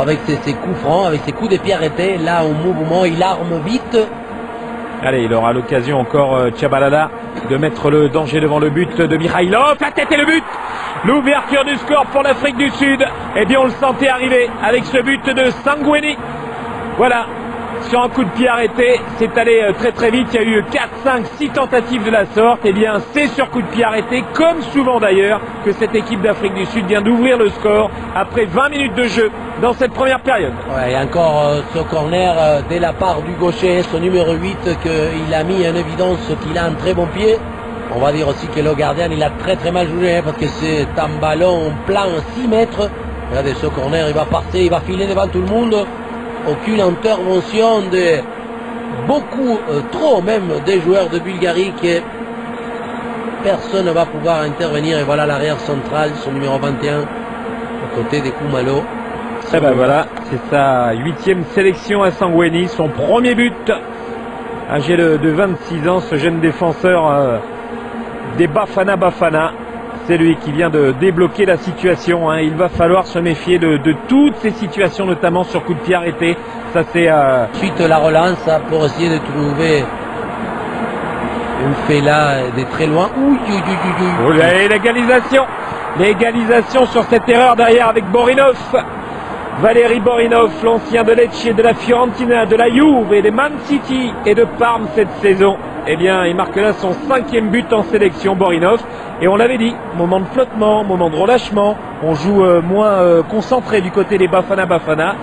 avec ses coups francs, avec ses coups de pied arrêtés. Là, au mouvement, il arme vite. Allez, il aura l'occasion encore, Tchabalala, de mettre le danger devant le but de Mikhailov. La tête et le but. L'ouverture du score pour l'Afrique du Sud. Eh bien, on le sentait arriver avec ce but de Sangweni. Voilà. Sur un coup de pied arrêté, c'est allé très très vite. Il y a eu 4, 5, 6 tentatives de la sorte. Eh bien, c'est sur coup de pied arrêté, comme souvent d'ailleurs, que cette équipe d'Afrique du Sud vient d'ouvrir le score après 20 minutes de jeu dans cette première période. Ouais, et encore ce corner dès la part du gaucher, son numéro 8, qu'il a mis en évidence qu'il a un très bon pied. On va dire aussi que le gardien, il a très très mal joué, parce que c'est un ballon plein 6 mètres. Regardez, ce corner, il va partir, il va filer devant tout le monde. Aucune intervention de beaucoup, trop même, des joueurs de Bulgarie, que personne ne va pouvoir intervenir. Et voilà l'arrière central, son numéro 21, à côté des Koumalo. Et ben voilà, c'est sa 8e sélection à Sangweni, son premier but. Âgé de 26 ans, ce jeune défenseur des Bafana. C'est lui qui vient de débloquer la situation. Il va falloir se méfier de toutes ces situations, notamment sur coup de pied arrêté. Ça c'est Suite la relance pour essayer de trouver une fait là de très loin. Oh, l'égalisation sur cette erreur derrière avec Borinov. Valérie Borinov, l'ancien de Lecce, de la Fiorentina, de la Juve et de Man City et de Parme cette saison. Eh bien, il marque là son 5e but en sélection, Borinov. Et on l'avait dit, moment de flottement, moment de relâchement. On joue moins concentré du côté des Bafana.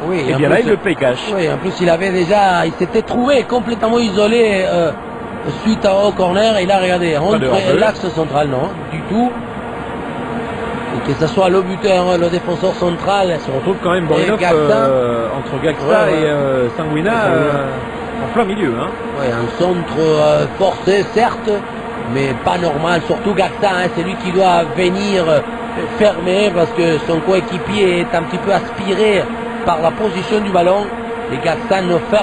Oui, et bien là, il le paye cash. Oui, en plus, il s'était trouvé complètement isolé suite au corner. Et là, regardez, entre l'axe central, non, du tout. Et que ce soit le buteur, le défenseur central. On retrouve quand même Borinov entre Gaxa et Sanguina en plein milieu. Oui, un centre forcé, certes, mais pas normal. Surtout Gaxa, c'est lui qui doit venir fermer, parce que son coéquipier est un petit peu aspiré par la position du ballon. Et Gaxa ne ferme